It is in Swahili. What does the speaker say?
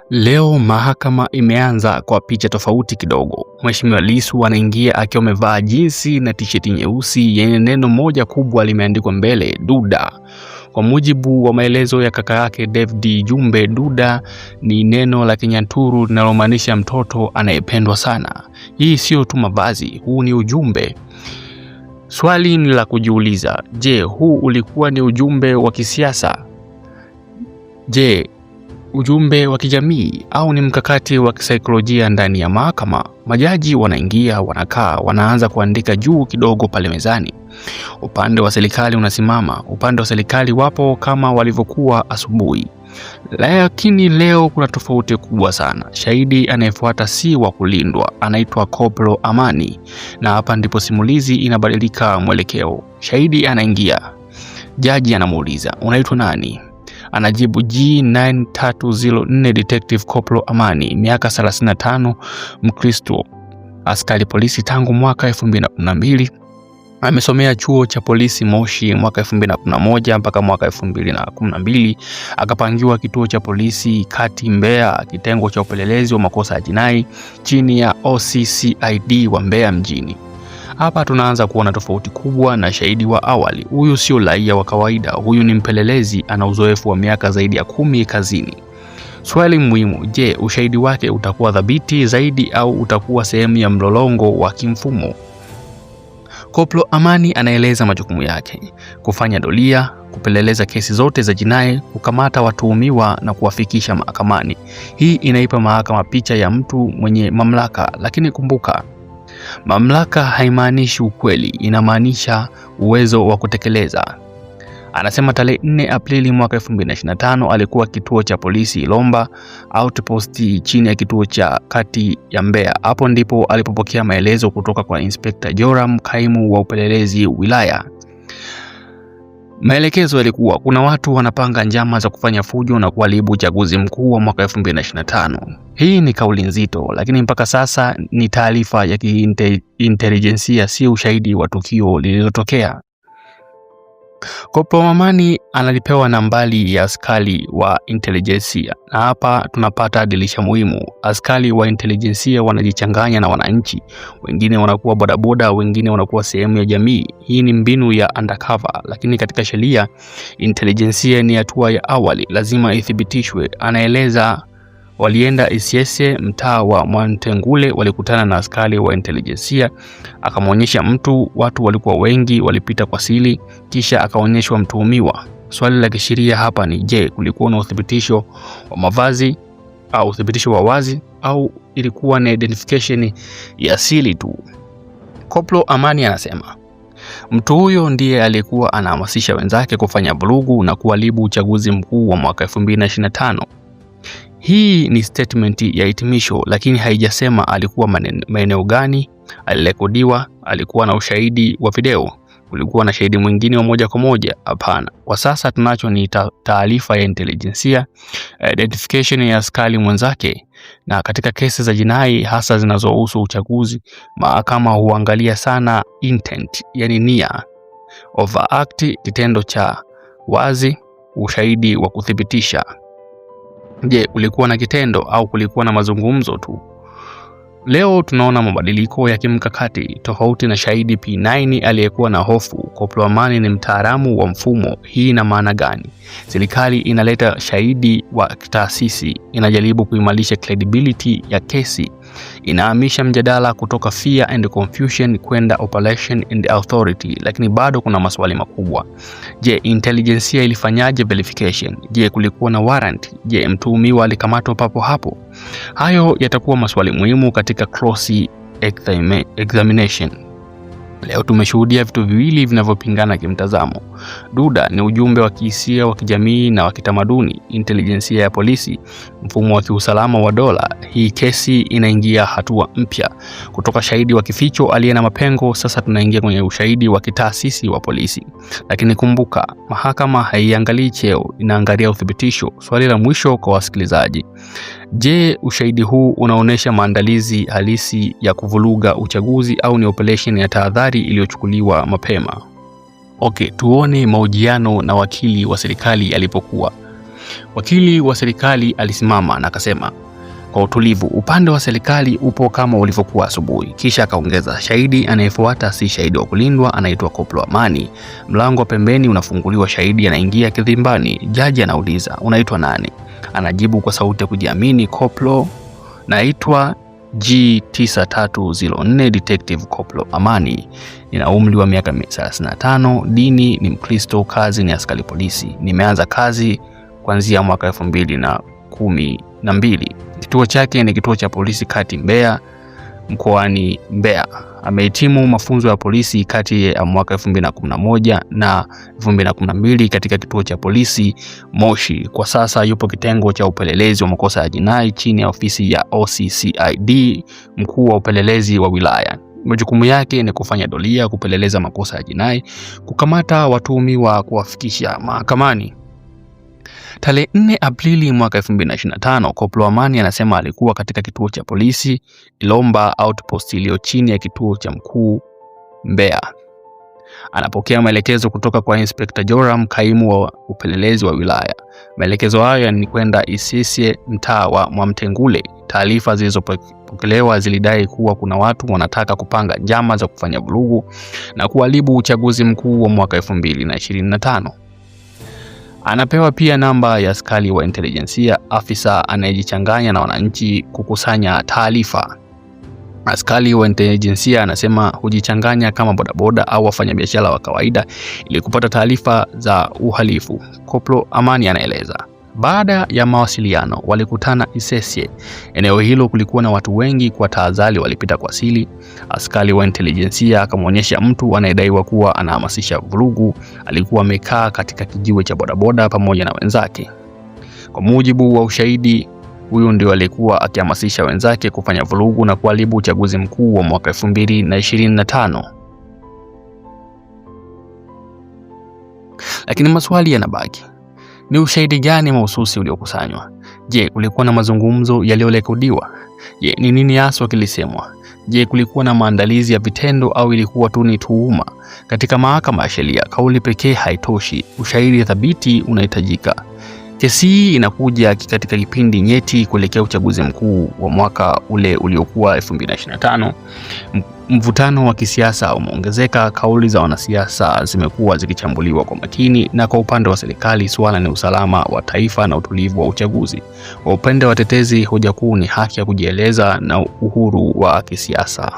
Leo mahakama imeanza kwa picha tofauti kidogo. Mheshimiwa Lissu anaingia akiwa amevaa jinsi na t-shirt nyeusi yenye neno moja kubwa limeandikwa mbele, Duda. Kwa mujibu wa maelezo ya kaka yake David Jumbe, Duda ni neno la Kinyaturu linalomaanisha mtoto anayependwa sana. Hii sio tu mavazi, huu ni ujumbe. Swali ni la kujiuliza, je, huu ulikuwa ni ujumbe wa kisiasa? Je, ujumbe wa kijamii au ni mkakati wa kisaikolojia ndani ya mahakama? Majaji wanaingia, wanakaa, wanaanza kuandika juu kidogo pale mezani. Upande wa serikali unasimama, upande wa serikali wapo kama walivyokuwa asubuhi. Lakini leo kuna tofauti kubwa sana. Shahidi anayefuata si wa kulindwa, anaitwa Koplo Amani, na hapa ndipo simulizi inabadilika mwelekeo. Shahidi anaingia. Jaji anamuuliza, "Unaitwa nani?" Anajibu, G9304 Detective Koplo Amani, miaka 35, Mkristo, askari polisi tangu mwaka 2012. Amesomea chuo cha polisi Moshi mwaka 2011 mpaka mwaka 2012. Akapangiwa kituo cha polisi Kati Mbeya, kitengo cha upelelezi wa makosa ya jinai chini ya OCCID wa Mbeya mjini. Hapa tunaanza kuona tofauti kubwa na shahidi wa awali. Huyu sio raia wa kawaida, huyu ni mpelelezi, ana uzoefu wa miaka zaidi ya 10 kazini. Swali muhimu, je, ushahidi wake utakuwa thabiti zaidi au utakuwa sehemu ya mlolongo wa kimfumo? Koplo Amani anaeleza majukumu yake: kufanya doria, kupeleleza kesi zote za jinai, kukamata watuhumiwa na kuwafikisha mahakamani. Hii inaipa mahakama picha ya mtu mwenye mamlaka, lakini kumbuka, mamlaka haimaanishi ukweli, inamaanisha uwezo wa kutekeleza. Anasema tarehe 4 Aprili mwaka 2025 alikuwa kituo cha polisi Lomba outpost chini ya kituo cha Kati ya Mbeya. Hapo ndipo alipopokea maelezo kutoka kwa Inspector Joram, kaimu wa upelelezi wilaya. Maelekezo yalikuwa kuna watu wanapanga njama za kufanya fujo na kuharibu uchaguzi mkuu wa mwaka 2025. Hii ni kauli nzito, lakini mpaka sasa ni taarifa ya kiintelijensia, si ushahidi wa tukio lililotokea. Koplo Amani analipewa nambari ya askari wa intelijensia, na hapa tunapata dirisha muhimu. Askari wa intelijensia wanajichanganya na wananchi, wengine wanakuwa bodaboda, wengine wanakuwa sehemu ya jamii. Hii ni mbinu ya undercover, lakini katika sheria intelijensia ni hatua ya awali, lazima ithibitishwe. Anaeleza walienda Isyesye, mtaa wa Mwantengule, walikutana na askari wa intelijensia, akamwonyesha mtu, watu walikuwa wengi, walipita kwa siri, kisha akaonyeshwa mtuhumiwa. Swali la kisheria hapa ni je, kulikuwa na uthibitisho wa mavazi au uthibitisho wa wazi au ilikuwa na identification ya siri tu? Koplo Amani anasema mtu huyo ndiye aliyekuwa anahamasisha wenzake kufanya vurugu na kuharibu uchaguzi mkuu wa mwaka 2025. Hii ni statement ya hitimisho, lakini haijasema alikuwa maeneo gani, alirekodiwa, alikuwa na ushahidi wa video, kulikuwa na shahidi mwingine wa moja kwa moja. Hapana. Kwa sasa tunacho ni taarifa ya intelijensia, identification ya askari mwenzake. Na katika kesi za jinai hasa zinazohusu uchaguzi, mahakama huangalia sana intent, yani nia, overact, kitendo cha wazi, ushahidi wa kuthibitisha. Je, kulikuwa na kitendo au kulikuwa na mazungumzo tu? Leo tunaona mabadiliko ya kimkakati. Tofauti na shahidi P9 aliyekuwa na hofu, Koplo Amani ni mtaalamu wa mfumo. Hii ina maana gani? Serikali inaleta shahidi wa taasisi, inajaribu kuimarisha credibility ya kesi, inahamisha mjadala kutoka fear and confusion kwenda operation and authority. Lakini bado kuna maswali makubwa. Je, intelijensia ilifanyaje verification? Je, kulikuwa na warrant? Je, mtuhumiwa alikamatwa papo hapo? Hayo yatakuwa maswali muhimu katika cross examination. Leo tumeshuhudia vitu viwili vinavyopingana kimtazamo. Duda ni ujumbe wa kihisia, wa kijamii na wa kitamaduni. Intelijensia ya polisi, mfumo wa kiusalama wa dola. Hii kesi inaingia hatua mpya. Kutoka shahidi wa kificho aliye na mapengo, sasa tunaingia kwenye ushahidi wa kitaasisi wa polisi. Lakini kumbuka, mahakama haiangalii cheo, inaangalia uthibitisho. Swali la mwisho kwa wasikilizaji: je, ushahidi huu unaonesha maandalizi halisi ya kuvuruga uchaguzi au ni operation ya tahadhari iliyochukuliwa mapema? Okay, tuone mahojiano na wakili wa serikali alipokuwa. Wakili wa serikali alisimama na akasema kwa utulivu, upande wa serikali upo kama ulivyokuwa asubuhi. Kisha akaongeza, shahidi anayefuata si shahidi wa kulindwa, anaitwa Koplo Amani. Mlango wa pembeni unafunguliwa, shahidi anaingia kidhimbani. Jaji anauliza, unaitwa nani? Anajibu kwa sauti ya kujiamini, Koplo, naitwa G9304 Detective Koplo Amani. Nina umri wa miaka 35, dini ni Mkristo, kazi ni askari polisi. Nimeanza kazi kuanzia mwaka 2012. Kituo chake ni kituo cha polisi kati Mbeya, mkoani Mbeya. Amehitimu mafunzo ya polisi kati ya mwaka 2011 na 2012 katika kituo cha polisi Moshi. Kwa sasa yupo kitengo cha upelelezi wa makosa ya jinai chini ya ofisi ya OCCID, mkuu wa upelelezi wa wilaya. Majukumu yake ni kufanya doria, kupeleleza makosa ya jinai, kukamata watuhumiwa, kuwafikisha mahakamani. Tarehe 4 Aprili mwaka 2025, Koplo Amani anasema alikuwa katika kituo cha polisi Ilomba Outpost iliyo chini ya kituo cha mkuu Mbeya. Anapokea maelekezo kutoka kwa Inspector Joram, kaimu wa upelelezi wa wilaya. Maelekezo hayo ni kwenda Isisye, mtaa wa Mwamtengule. Taarifa zilizopokelewa zilidai kuwa kuna watu wanataka kupanga njama za kufanya vurugu na kuharibu uchaguzi mkuu wa mwaka 2025. Anapewa pia namba ya askari wa intelijensia, afisa anayejichanganya na wananchi kukusanya taarifa. Askari wa intelijensia anasema hujichanganya kama bodaboda au wafanyabiashara wa kawaida ili kupata taarifa za uhalifu. Koplo Amani anaeleza, baada ya mawasiliano walikutana Isesye. Eneo hilo kulikuwa na watu wengi, kwa tahadhari walipita kwa siri. Askari wa intelijensia akamwonyesha mtu anayedaiwa kuwa anahamasisha vurugu. Alikuwa amekaa katika kijiwe cha bodaboda pamoja na wenzake. Kwa mujibu wa ushahidi, huyu ndio alikuwa akihamasisha wenzake kufanya vurugu na kuharibu uchaguzi mkuu wa mwaka 2025. Lakini maswali yanabaki. Ni ushahidi gani mahususi uliokusanywa? Je, kulikuwa na mazungumzo yaliyorekodiwa? Je, ni nini hasa kilisemwa? Je, kulikuwa na maandalizi ya vitendo au ilikuwa tu ni tuhuma? Katika mahakama ya sheria, kauli pekee haitoshi. Ushahidi thabiti unahitajika. Kesi hii inakuja katika kipindi nyeti kuelekea uchaguzi mkuu wa mwaka ule uliokuwa 2025. Mvutano wa kisiasa umeongezeka, kauli za wanasiasa zimekuwa zikichambuliwa kwa makini, na kwa upande wa serikali suala ni usalama wa taifa na utulivu wa uchaguzi. Kwa upande wa watetezi, hoja kuu ni haki ya kujieleza na uhuru wa kisiasa.